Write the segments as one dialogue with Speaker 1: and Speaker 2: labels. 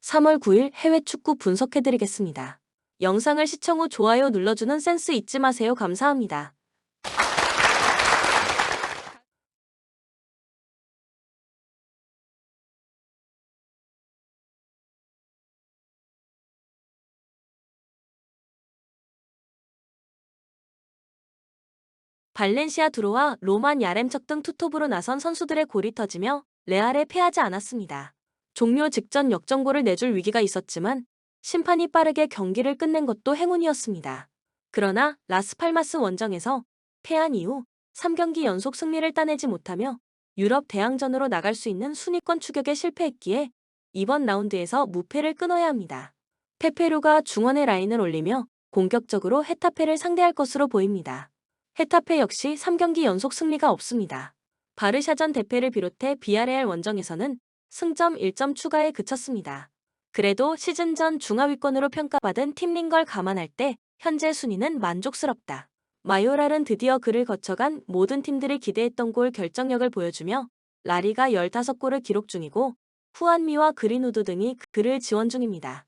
Speaker 1: 3월 9일 해외 축구 분석해드리겠습니다. 영상을 시청 후 좋아요 눌러주는 센스 잊지 마세요. 감사합니다. 발렌시아 드로와 로만 야렘척 등 투톱으로 나선 선수들의 골이 터지며 레알에 패하지 않았습니다. 종료 직전 역전골을 내줄 위기가 있었지만 심판이 빠르게 경기를 끝낸 것도 행운이었습니다. 그러나 라스팔마스 원정에서 패한 이후 3경기 연속 승리를 따내지 못하며 유럽 대항전으로 나갈 수 있는 순위권 추격에 실패했기에 이번 라운드에서 무패를 끊어야 합니다. 페페루가 중원의 라인을 올리며 공격적으로 헤타페를 상대할 것으로 보입니다. 헤타페 역시 3경기 연속 승리가 없습니다. 바르샤전 대패를 비롯해 비아레알 원정에서는 승점 1점 추가에 그쳤습니다. 그래도 시즌 전 중하위권으로 평가받은 팀린 걸 감안할 때 현재 순위는 만족스럽다. 마요랄은 드디어 그를 거쳐간 모든 팀들이 기대했던 골 결정력을 보여주며 라리가 15골을 기록 중이고 후안미와 그린우드 등이 그를 지원 중입니다.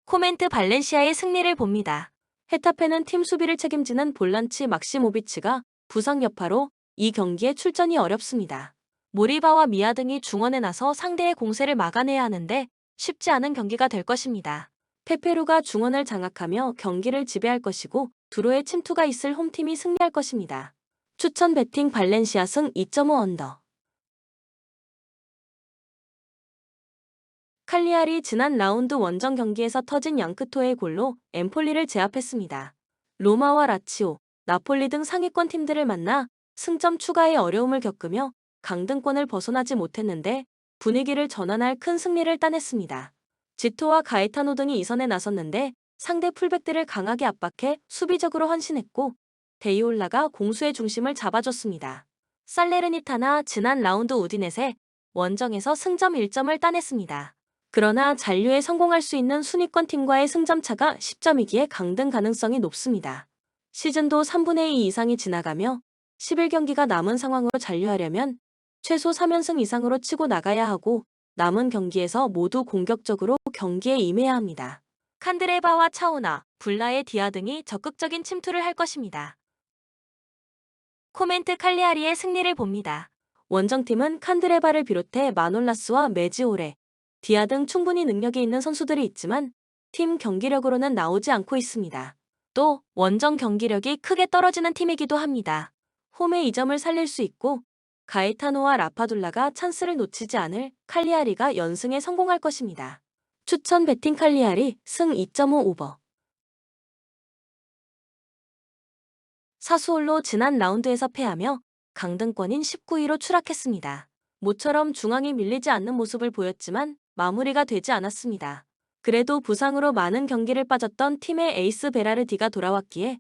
Speaker 1: 코멘트 발렌시아의 승리를 봅니다. 헤타페는 팀 수비를 책임지는 볼란치 막시모비치가 부상 여파로 이 경기에 출전이 어렵습니다. 모리바와 미아 등이 중원에 나서 상대의 공세를 막아내야 하는데 쉽지 않은 경기가 될 것입니다. 페페루가 중원을 장악하며 경기를 지배할 것이고 드로의 침투가 있을 홈팀이 승리할 것입니다. 추천 배팅 발렌시아 승 2.5 언더. 칼리아리 지난 라운드 원정 경기에서 터진 양크토의 골로 엠폴리를 제압했습니다. 로마와 라치오, 나폴리 등 상위권 팀들을 만나 승점 추가에 어려움을 겪으며 강등권을 벗어나지 못했는데 분위기를 전환할 큰 승리를 따냈습니다. 지토와 가에타노 등이 이선에 나섰는데 상대 풀백들을 강하게 압박해 수비적으로 헌신했고 데이올라가 공수의 중심을 잡아줬습니다. 살레르니타나 지난 라운드 우디넷에 원정에서 승점 1점을 따냈습니다. 그러나 잔류에 성공할 수 있는 순위권 팀과의 승점차가 10점이기에 강등 가능성이 높습니다. 시즌도 3분의 2 이상이 지나가며 11경기가 남은 상황으로 잔류하려면 최소 3연승 이상으로 치고 나가야 하고 남은 경기에서 모두 공격적으로 경기에 임해야 합니다. 칸드레바와 차오나, 불라의 디아 등이 적극적인 침투를 할 것입니다. 코멘트 칼리아리의 승리를 봅니다. 원정팀은 칸드레바를 비롯해 마놀라스와 메지오레, 디아 등 충분히 능력이 있는 선수들이 있지만 팀 경기력으로는 나오지 않고 있습니다. 또 원정 경기력이 크게 떨어지는 팀이기도 합니다. 홈의 이점을 살릴 수 있고 가에타노와 라파둘라가 찬스를 놓치지 않을 칼리아리가 연승에 성공할 것입니다. 추천 배팅 칼리아리 승 2.5 오버. 사수올로 지난 라운드에서 패하며 강등권인 19위로 추락했습니다. 모처럼 중앙이 밀리지 않는 모습을 보였지만 마무리가 되지 않았습니다. 그래도 부상으로 많은 경기를 빠졌던 팀의 에이스 베라르디가 돌아왔기에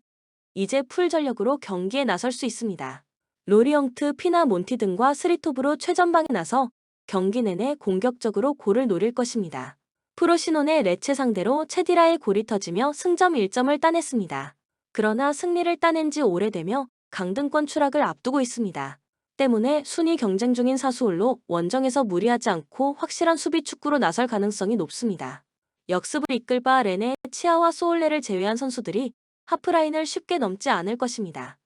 Speaker 1: 이제 풀 전력으로 경기에 나설 수 있습니다. 로리엉트, 피나 몬티 등과 스리톱으로 최전방에 나서 경기 내내 공격적으로 골을 노릴 것입니다. 프로시논의 레체 상대로 체디라의 골이 터지며 승점 1점을 따냈습니다. 그러나 승리를 따낸 지 오래되며 강등권 추락을 앞두고 있습니다. 때문에 순위 경쟁 중인 사수올로 원정에서 무리하지 않고 확실한 수비 축구로 나설 가능성이 높습니다. 역습을 이끌 바 레네, 치아와 소올레를 제외한 선수들이 하프라인을 쉽게 넘지 않을 것입니다.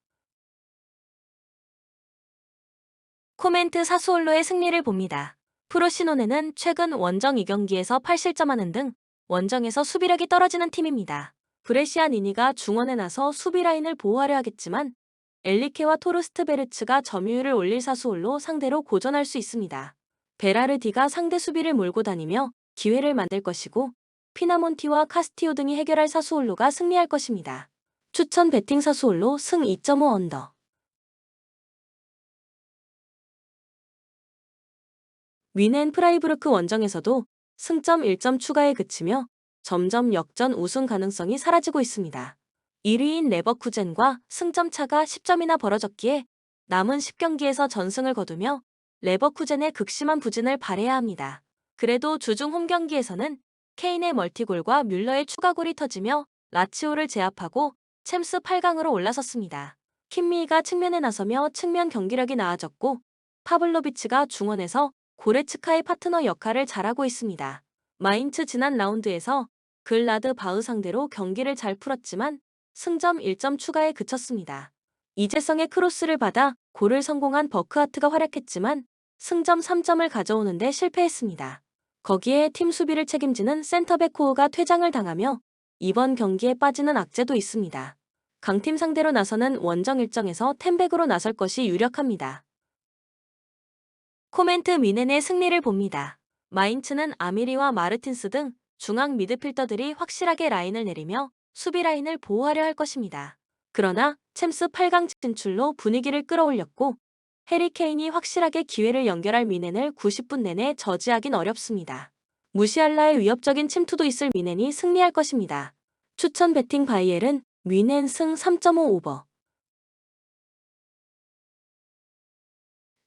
Speaker 1: 코멘트 사수올로의 승리를 봅니다. 프로시노네는 최근 원정 2경기에서 8실점하는 등 원정에서 수비력이 떨어지는 팀입니다. 브레시아 니니가 중원에 나서 수비 라인을 보호하려 하겠지만 엘리케와 토르스트베르츠가 점유율을 올릴 사수올로 상대로 고전할 수 있습니다. 베라르디가 상대 수비를 몰고 다니며 기회를 만들 것이고 피나몬티와 카스티오 등이 해결할 사수올로가 승리할 것입니다. 추천 배팅 사수올로 승 2.5 언더. 위넨 프라이부르크 원정에서도 승점 1점 추가에 그치며 점점 역전 우승 가능성이 사라지고 있습니다. 1위인 레버쿠젠과 승점 차가 10점이나 벌어졌기에 남은 10경기에서 전승을 거두며 레버쿠젠의 극심한 부진을 발해야 합니다. 그래도 주중 홈 경기에서는 케인의 멀티골과 뮬러의 추가골이 터지며 라치오를 제압하고 챔스 8강으로 올라섰습니다. 킴미가 측면에 나서며 측면 경기력이 나아졌고 파블로비치가 중원에서 고레츠카의 파트너 역할을 잘하고 있습니다. 마인츠 지난 라운드에서 글라드 바흐 상대로 경기를 잘 풀었지만 승점 1점 추가에 그쳤습니다. 이재성의 크로스를 받아 골을 성공한 버크하트가 활약했지만 승점 3점을 가져오는데 실패했습니다. 거기에 팀 수비를 책임지는 센터백 코우가 퇴장을 당하며 이번 경기에 빠지는 악재도 있습니다. 강팀 상대로 나서는 원정 일정에서 템백으로 나설 것이 유력합니다. 코멘트 미넨의 승리를 봅니다. 마인츠는 아미리와 마르틴스 등 중앙 미드필더들이 확실하게 라인을 내리며 수비 라인을 보호하려 할 것입니다. 그러나 챔스 8강 진출로 분위기를 끌어올렸고 해리 케인이 확실하게 기회를 연결할 미넨을 90분 내내 저지하긴 어렵습니다. 무시할라의 위협적인 침투도 있을 미넨이 승리할 것입니다. 추천 베팅 바이엘은 미넨 승 3.5 오버.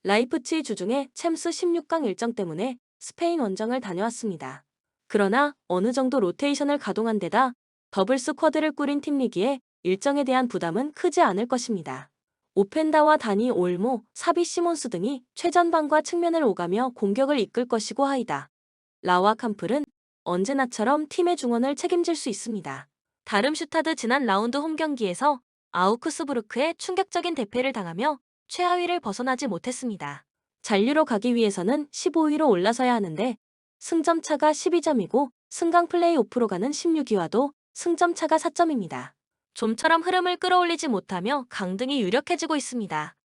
Speaker 1: 라이프치히 주중에 챔스 16강 일정 때문에 스페인 원정을 다녀왔습니다. 그러나 어느 정도 로테이션을 가동한 데다 더블 스쿼드를 꾸린 팀이기에 일정에 대한 부담은 크지 않을 것입니다. 오펜다와 다니 올모, 사비 시몬스 등이 최전방과 측면을 오가며 공격을 이끌 것이고 하이다. 라와 캄플은 언제나처럼 팀의 중원을 책임질 수 있습니다. 다름슈타드 지난 라운드 홈 경기에서 아우크스부르크에 충격적인 대패를 당하며 최하위를 벗어나지 못했습니다. 잔류로 가기 위해서는 15위로 올라서야 하는데 승점 차가 12점이고 승강 플레이오프로 가는 16위와도 승점 차가 4점입니다. 좀처럼 흐름을 끌어올리지 못하며 강등이 유력해지고 있습니다.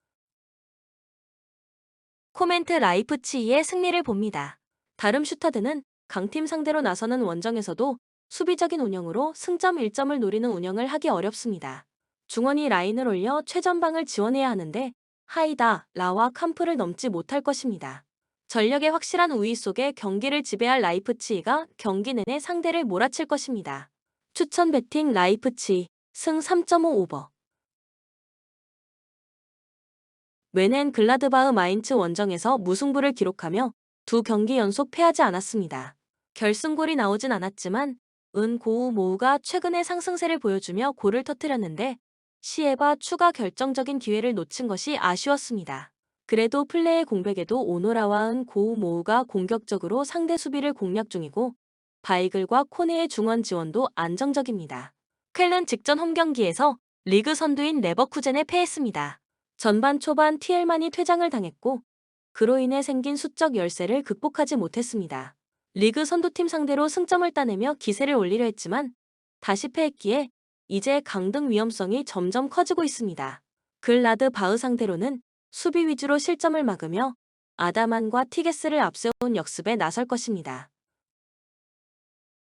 Speaker 1: 코멘트 라이프치히의 승리를 봅니다. 다름슈타드는 강팀 상대로 나서는 원정에서도 수비적인 운영으로 승점 1점을 노리는 운영을 하기 어렵습니다. 중원이 라인을 올려 최전방을 지원해야 하는데 하이다, 라와 캄프를 넘지 못할 것입니다. 전력의 확실한 우위 속에 경기를 지배할 라이프치히가 경기 내내 상대를 몰아칠 것입니다. 추천 베팅 라이프치히 승 3.5 오버. 웨넨 글라드바흐 마인츠 원정에서 무승부를 기록하며 두 경기 연속 패하지 않았습니다. 결승골이 나오진 않았지만 은 고우 모우가 최근의 상승세를 보여주며 골을 터뜨렸는데 시에바 추가 결정적인 기회를 놓친 것이 아쉬웠습니다. 그래도 플레이 공백에도 오노라와 은 고우 모우가 공격적으로 상대 수비를 공략 중이고 바이글과 코네의 중원 지원도 안정적입니다. 쾰른 직전 홈경기에서 리그 선두인 레버쿠젠에 패했습니다. 전반 초반 티엘만이 퇴장을 당했고 그로 인해 생긴 수적 열세를 극복하지 못했습니다. 리그 선두팀 상대로 승점을 따내며 기세를 올리려 했지만 다시 패했기에 이제 강등 위험성이 점점 커지고 있습니다. 글라드 바흐 상대로는 수비 위주로 실점을 막으며 아다만과 티게스를 앞세운 역습에 나설 것입니다.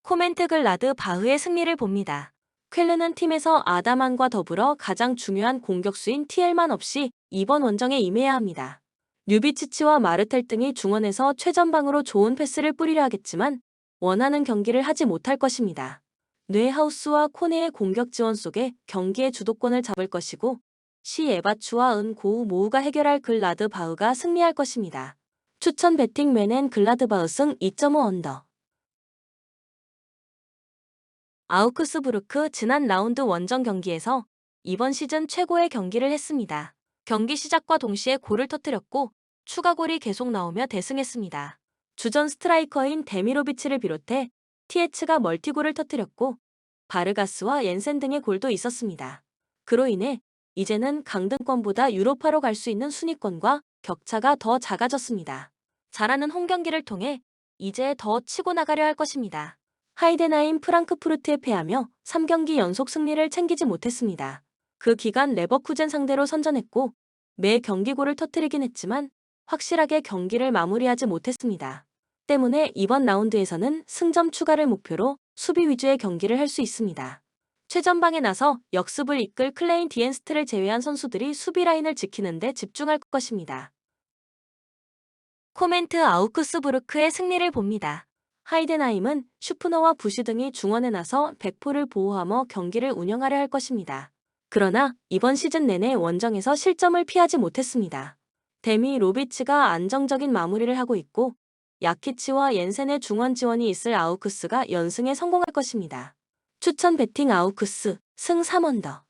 Speaker 1: 코멘트 글라드 바흐의 승리를 봅니다. 쾰르는 팀에서 아다만과 더불어 가장 중요한 공격수인 티엘만 없이 이번 원정에 임해야 합니다. 뉴비치치와 마르텔 등이 중원에서 최전방으로 좋은 패스를 뿌리려 하겠지만 원하는 경기를 하지 못할 것입니다. 뇌하우스와 코네의 공격 지원 속에 경기의 주도권을 잡을 것이고 시 에바추와 은 고우 모우가 해결할 글라드 바흐가 승리할 것입니다. 추천 베팅 맨앤 글라드 바흐 승 2.5 언더. 아우크스부르크 지난 라운드 원정 경기에서 이번 시즌 최고의 경기를 했습니다. 경기 시작과 동시에 골을 터뜨렸고 추가골이 계속 나오며 대승했습니다. 주전 스트라이커인 데미로비치를 비롯해 티에츠가 멀티골을 터뜨렸고 바르가스와 옌센 등의 골도 있었습니다. 그로 인해 이제는 강등권보다 유로파로 갈 수 있는 순위권과 격차가 더 작아졌습니다. 잘하는 홈 경기를 통해 이제 더 치고 나가려 할 것입니다. 하이덴하임 프랑크푸르트에 패하며 3경기 연속 승리를 챙기지 못했습니다. 그 기간 레버쿠젠 상대로 선전했고 매 경기골을 터뜨리긴 했지만 확실하게 경기를 마무리하지 못했습니다. 때문에 이번 라운드에서는 승점 추가를 목표로 수비 위주의 경기를 할 수 있습니다. 최전방에 나서 역습을 이끌 클레인 디엔스트를 제외한 선수들이 수비 라인을 지키는 데 집중할 것입니다. 코멘트 아우크스부르크의 승리를 봅니다. 하이덴하임은 슈프너와 부시 등이 중원에 나서 백포를 보호하며 경기를 운영하려 할 것입니다. 그러나 이번 시즌 내내 원정에서 실점을 피하지 못했습니다. 데미 로비치가 안정적인 마무리를 하고 있고 야키치와 옌센의 중원 지원이 있을 아우크스가 연승에 성공할 것입니다. 추천 베팅 아우크스 승 3언더.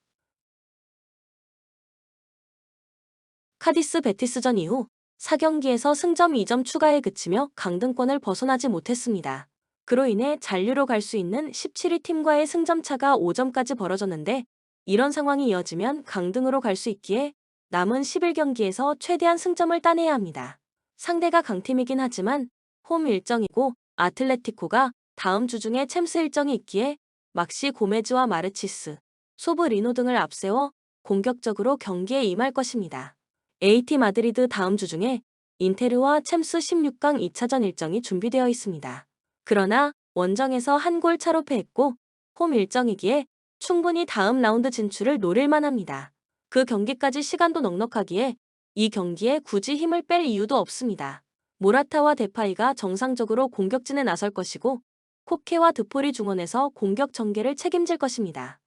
Speaker 1: 카디스 베티스전 이후 4경기에서 승점 2점 추가에 그치며 강등권을 벗어나지 못했습니다. 그로 인해 잔류로 갈 수 있는 17위 팀과의 승점차가 5점까지 벌어졌는데 이런 상황이 이어지면 강등으로 갈 수 있기에 남은 11경기에서 최대한 승점을 따내야 합니다. 상대가 강팀이긴 하지만 홈 일정이고 아틀레티코가 다음 주 중에 챔스 일정이 있기에 막시 고메즈와 마르치스, 소브 리노 등을 앞세워 공격적으로 경기에 임할 것입니다. AT 마드리드 다음 주 중에 인테르와 챔스 16강 2차전 일정이 준비되어 있습니다. 그러나 원정에서 한 골 차로 패했고 홈 일정이기에 충분히 다음 라운드 진출을 노릴 만합니다. 그 경기까지 시간도 넉넉하기에 이 경기에 굳이 힘을 뺄 이유도 없습니다. 모라타와 데파이가 정상적으로 공격진에 나설 것이고 코케와 드포리 중원에서 공격 전개를 책임질 것입니다.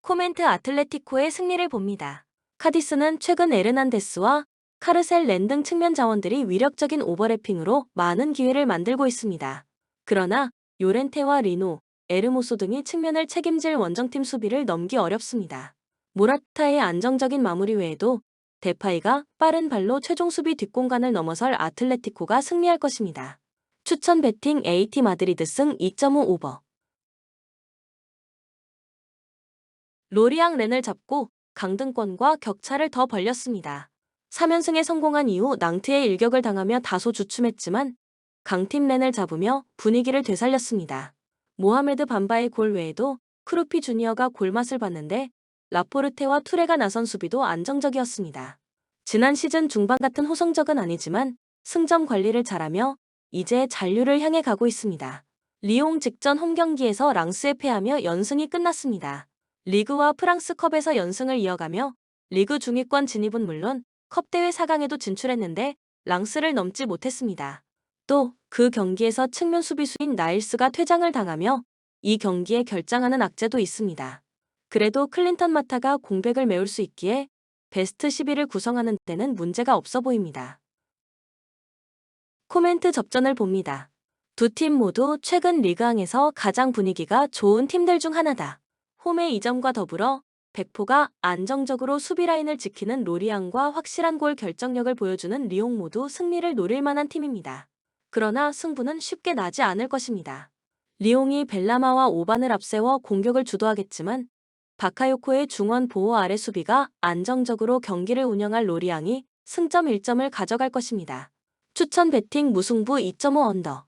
Speaker 1: 코멘트 아틀레티코의 승리를 봅니다. 카디스는 최근 에르난데스와 카르셀 렌등 측면 자원들이 위력적인 오버래핑으로 많은 기회를 만들고 있습니다. 그러나 요렌테와 리노, 에르모소 등이 측면을 책임질 원정팀 수비를 넘기 어렵습니다. 모라타의 안정적인 마무리 외에도 데파이가 빠른 발로 최종 수비 뒷공간을 넘어설 아틀레티코가 승리할 것입니다. 추천 베팅 AT 마드리드 승 2.5 오버. 로리앙 렌을 잡고 강등권과 격차를 더 벌렸습니다. 3연승에 성공한 이후 낭트에 일격을 당하며 다소 주춤했지만 강팀 렌을 잡으며 분위기를 되살렸습니다. 모하메드 반바의 골 외에도 크루피 주니어가 골맛을 봤는데 라포르테와 투레가 나선 수비도 안정적이었습니다. 지난 시즌 중반 같은 호성적은 아니지만 승점 관리를 잘하며 이제 잔류를 향해 가고 있습니다. 리옹 직전 홈경기에서 랑스에 패하며 연승이 끝났습니다. 리그와 프랑스컵에서 연승을 이어가며 리그 중위권 진입은 물론 컵대회 4강에도 진출했는데 랑스를 넘지 못했습니다. 또 그 경기에서 측면 수비수인 나일스가 퇴장을 당하며 이 경기에 결장하는 악재도 있습니다. 그래도 클린턴 마타가 공백을 메울 수 있기에 베스트 11을 구성하는 데는 문제가 없어 보입니다. 코멘트 접전을 봅니다. 두 팀 모두 최근 리그왕에서 가장 분위기가 좋은 팀들 중 하나다. 홈의 2점과 더불어 백포가 안정적으로 수비 라인을 지키는 로리앙과 확실한 골 결정력을 보여주는 리옹 모두 승리를 노릴 만한 팀입니다. 그러나 승부는 쉽게 나지 않을 것입니다. 리옹이 벨라마와 오반을 앞세워 공격을 주도하겠지만 바카요코의 중원 보호 아래 수비가 안정적으로 경기를 운영할 로리앙이 승점 1점을 가져갈 것입니다. 추천 베팅 무승부 2.5 언더.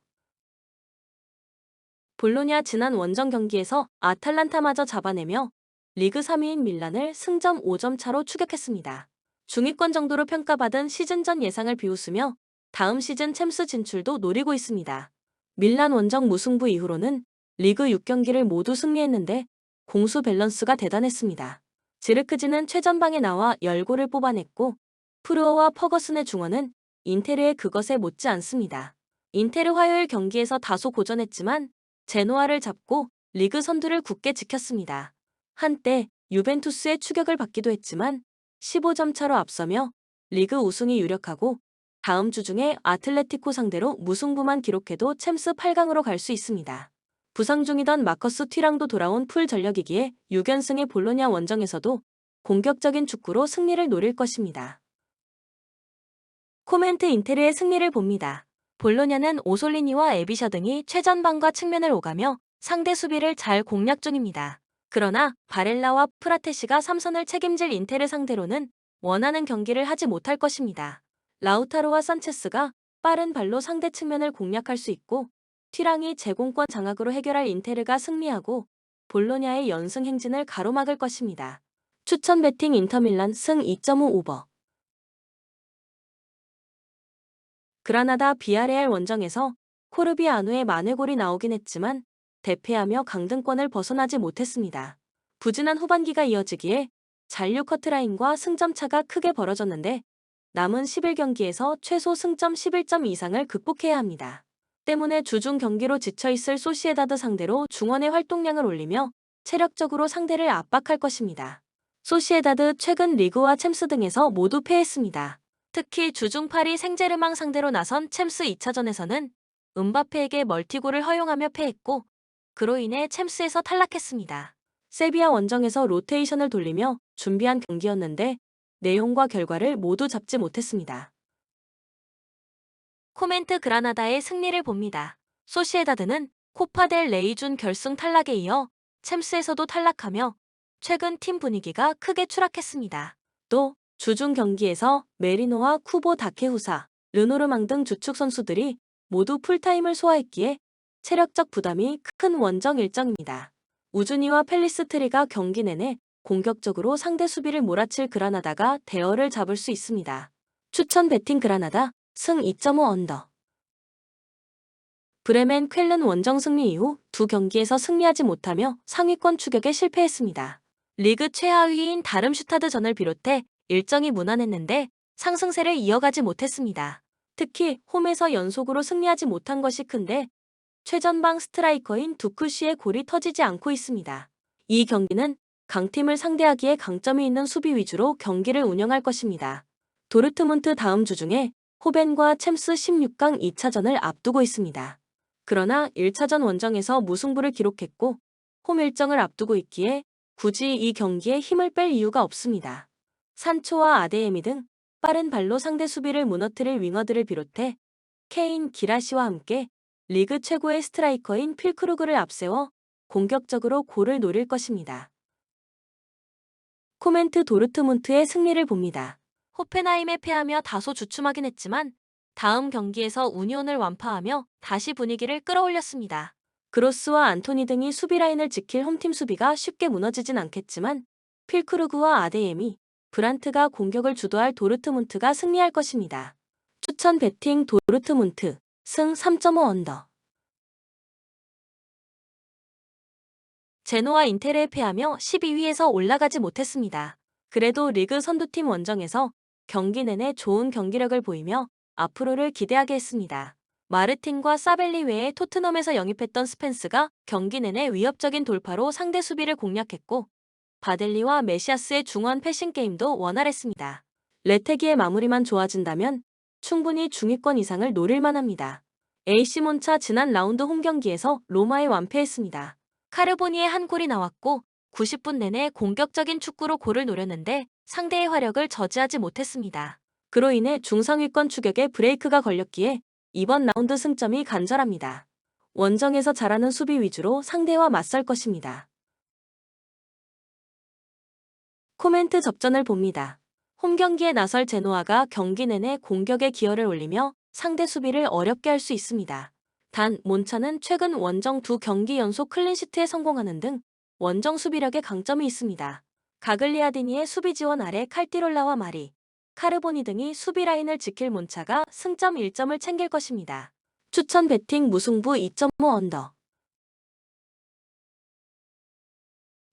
Speaker 1: 볼로냐 지난 원정 경기에서 아탈란타마저 잡아내며 리그 3위인 밀란을 승점 5점 차로 추격했습니다. 중위권 정도로 평가받은 시즌 전 예상을 비웃으며 다음 시즌 챔스 진출도 노리고 있습니다. 밀란 원정 무승부 이후로는 리그 6경기를 모두 승리했는데 공수 밸런스가 대단했습니다. 지르크지는 최전방에 나와 10골을 뽑아냈고 프루어와 퍼거슨의 중원은 인테르의 그것에 못지 않습니다. 인테르 화요일 경기에서 다소 고전했지만 제노아를 잡고 리그 선두를 굳게 지켰습니다. 한때 유벤투스의 추격을 받기도 했지만 15점 차로 앞서며 리그 우승이 유력하고 다음 주 중에 아틀레티코 상대로 무승부만 기록해도 챔스 8강으로 갈 수 있습니다. 부상 중이던 마커스 튀랑도 돌아온 풀 전력이기에 6연승의 볼로냐 원정에서도 공격적인 축구로 승리를 노릴 것입니다. 코멘트 인테르의 승리를 봅니다. 볼로냐는 오솔리니와 에비샤 등이 최전방과 측면을 오가며 상대 수비를 잘 공략 중입니다. 그러나 바렐라와 프라테시가 3선을 책임질 인테르 상대로는 원하는 경기를 하지 못할 것입니다. 라우타로와 산체스가 빠른 발로 상대 측면을 공략할 수 있고 튀랑이 제공권 장악으로 해결할 인테르가 승리하고 볼로냐의 연승 행진을 가로막을 것입니다. 추천 베팅 인터밀란 승 2.5 오버. 그라나다 비아레알 원정에서 코르비아누의 만회골이 나오긴 했지만 대패하며 강등권을 벗어나지 못했습니다. 부진한 후반기가 이어지기에 잔류 커트라인과 승점차가 크게 벌어졌는데 남은 11경기에서 최소 승점 11점 이상을 극복해야 합니다. 때문에 주중 경기로 지쳐있을 소시에다드 상대로 중원의 활동량을 올리며 체력적으로 상대를 압박할 것입니다. 소시에다드 최근 리그와 챔스 등에서 모두 패했습니다. 특히 주중 파리 생제르맹 상대로 나선 챔스 2차전에서는 음바페에게 멀티골을 허용하며 패했고 그로 인해 챔스에서 탈락했습니다. 세비야 원정에서 로테이션을 돌리며 준비한 경기였는데 내용과 결과를 모두 잡지 못했습니다. 코멘트 그라나다의 승리를 봅니다. 소시에다드는 코파 델 레이 준 결승 탈락에 이어 챔스에서도 탈락하며 최근 팀 분위기가 크게 추락했습니다. 또 주중 경기에서 메리노와 쿠보 다케후사, 르노르망 등 주축 선수들이 모두 풀타임을 소화했기에 체력적 부담이 큰 원정 일정입니다. 우준이와 펠리스트리가 경기 내내 공격적으로 상대 수비를 몰아칠 그라나다가 대어를 잡을 수 있습니다. 추천 배팅 그라나다 승 2.5 언더. 브레멘 쾰른 원정 승리 이후 두 경기에서 승리하지 못하며 상위권 추격에 실패했습니다. 리그 최하위인 다름슈타드전을 비롯해 일정이 무난했는데 상승세를 이어가지 못했습니다. 특히 홈에서 연속으로 승리하지 못한 것이 큰데 최전방 스트라이커인 두쿠시의 골이 터지지 않고 있습니다. 이 경기는 강팀을 상대하기에 강점이 있는 수비 위주로 경기를 운영할 것입니다. 도르트문트 다음 주 중에 호벤과 챔스 16강 2차전을 앞두고 있습니다. 그러나 1차전 원정에서 무승부를 기록했고 홈 일정을 앞두고 있기에 굳이 이 경기에 힘을 뺄 이유가 없습니다. 산초와 아데에미 등 빠른 발로 상대 수비를 무너뜨릴 윙어들을 비롯해 케인, 기라시와 함께 리그 최고의 스트라이커인 필크루그를 앞세워 공격적으로 골을 노릴 것입니다. 코멘트 도르트문트의 승리를 봅니다. 호펜하임에 패하며 다소 주춤하긴 했지만 다음 경기에서 우니온을 완파하며 다시 분위기를 끌어올렸습니다. 그로스와 안토니 등이 수비 라인을 지킬 홈팀 수비가 쉽게 무너지진 않겠지만 필크루그와 아데예미, 브란트가 공격을 주도할 도르트문트가 승리할 것입니다. 추천 배팅 도르트문트 승 3.5 언더. 제노와 인테르에 패하며 12위에서 올라가지 못했습니다. 그래도 리그 선두팀 원정에서 경기 내내 좋은 경기력을 보이며 앞으로를 기대하게 했습니다. 마르틴과 사벨리 외에 토트넘에서 영입했던 스펜스가 경기 내내 위협적인 돌파로 상대 수비를 공략했고 바델리와 메시아스의 중원 패싱 게임도 원활했습니다. 레테기의 마무리만 좋아진다면 충분히 중위권 이상을 노릴 만합니다. AC 몬차 지난 라운드 홈 경기에서 로마에 완패했습니다. 카르보니의 한 골이 나왔고 90분 내내 공격적인 축구로 골을 노렸는데 상대의 화력을 저지하지 못했습니다. 그로 인해 중상위권 추격에 브레이크가 걸렸기에 이번 라운드 승점이 간절합니다. 원정에서 잘하는 수비 위주로 상대와 맞설 것입니다. 코멘트 접전을 봅니다. 홈 경기에 나설 제노아가 경기 내내 공격에 기여를 올리며 상대 수비를 어렵게 할 수 있습니다. 단 몬차는 최근 원정 2경기 연속 클린시트에 성공하는 등 원정 수비력에 강점이 있습니다. 가글리아디니의 수비 지원 아래 칼티롤라와 마리, 카르보니 등이 수비 라인을 지킬 몬차가 승점 1점을 챙길 것입니다. 추천 배팅 무승부 2.5 언더.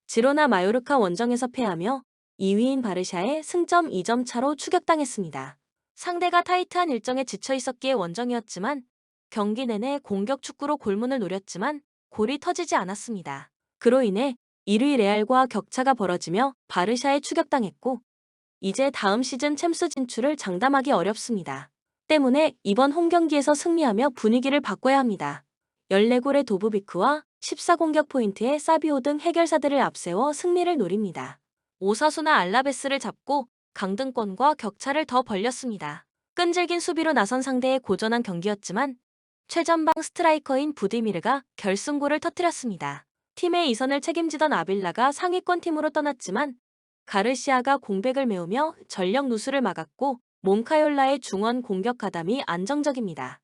Speaker 1: 지로나 마요르카 원정에서 패하며 2위인 바르샤에 승점 2점 차로 추격당했습니다. 상대가 타이트한 일정에 지쳐 있었기에 원정이었지만 경기 내내 공격 축구로 골문을 노렸지만 골이 터지지 않았습니다. 그로 인해 1위 레알과 격차가 벌어지며 바르샤에 추격당했고 이제 다음 시즌 챔스 진출을 장담하기 어렵습니다. 때문에 이번 홈 경기에서 승리하며 분위기를 바꿔야 합니다. 14골의 도브비크와 14공격 포인트의 사비오 등 해결사들을 앞세워 승리를 노립니다. 오사수나 알라베스를 잡고 강등권과 격차를 더 벌렸습니다. 끈질긴 수비로 나선 상대의 고전한 경기였지만 최전방 스트라이커인 부디미르가 결승골을 터뜨렸습니다. 팀의 이선을 책임지던 아빌라가 상위권 팀으로 떠났지만 가르시아가 공백을 메우며 전력 누수를 막았고 몬카yor라의 중원 공격 가담이 안정적입니다.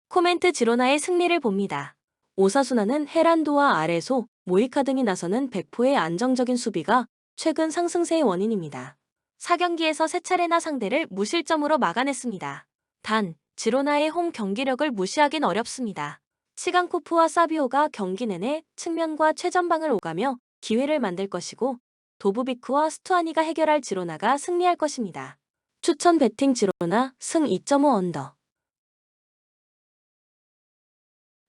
Speaker 1: 코멘트 지로나의 승리를 봅니다. 오사수나는 헤란도와 아레소, 모이카 등이 나서는 백포의 안정적인 수비가 최근 상승세의 원인입니다. 4경기에서 3차례나 상대를 무실점으로 막아냈습니다. 단, 지로나의 홈 경기력을 무시하긴 어렵습니다. 치강코프와 사비오가 경기 내내 측면과 최전방을 오가며 기회를 만들 것이고 도브비크와 스투아니가 해결할 지로나가 승리할 것입니다. 추천 배팅 지로나 승 2.5 언더.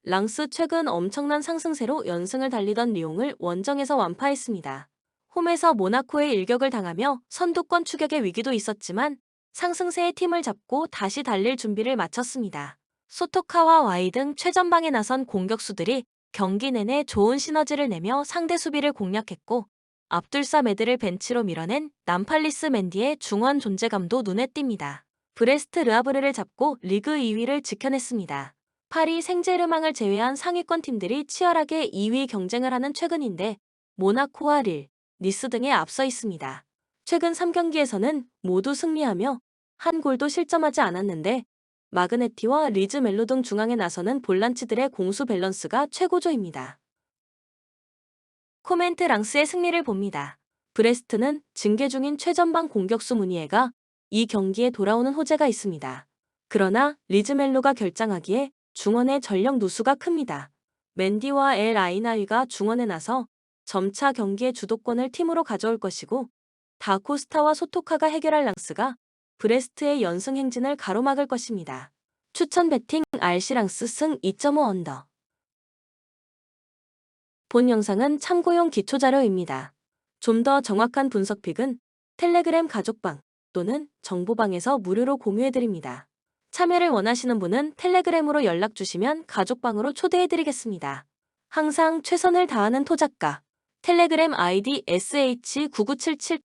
Speaker 1: 랑스 최근 엄청난 상승세로 연승을 달리던 리옹을 원정에서 완파했습니다. 홈에서 모나코의 일격을 당하며 선두권 추격의 위기도 있었지만 상승세의 팀을 잡고 다시 달릴 준비를 마쳤습니다. 소토카와 와이 등 최전방에 나선 공격수들이 경기 내내 좋은 시너지를 내며 상대 수비를 공략했고 압둘사 메드를 벤치로 밀어낸 남팔리스 맨디의 중원 존재감도 눈에 띕니다. 브레스트 르하브르를 잡고 리그 2위를 지켜냈습니다. 파리 생제르맹을 제외한 상위권 팀들이 치열하게 2위 경쟁을 하는 최근인데 모나코와 릴, 니스 등에 앞서 있습니다. 최근 3경기에서는 모두 승리하며 한 골도 실점하지 않았는데 마그네티와 리즈 멜로 등 중앙에 나서는 볼란치들의 공수 밸런스가 최고조입니다. 코멘트 랑스의 승리를 봅니다. 브레스트는 징계 중인 최전방 공격수 무니에가 이 경기에 돌아오는 호재가 있습니다. 그러나 리즈 멜로가 결장하기에 중원의 전력 누수가 큽니다. 맨디와 엘 아이나위가 중원에 나서 점차 경기의 주도권을 팀으로 가져올 것이고 다코스타와 소토카가 해결할 랑스가 브레스트의 연승 행진을 가로막을 것입니다. 추천 배팅 RC 랑스 승 2.5 언더. 본 영상은 참고용 기초자료입니다. 좀 더 정확한 분석픽은 텔레그램 가족방 또는 정보방에서 무료로 공유해드립니다. 참여를 원하시는 분은 텔레그램으로 연락 주시면 가족방으로 초대해드리겠습니다. 항상 최선을 다하는 토작가 텔레그램 아이디 sh9977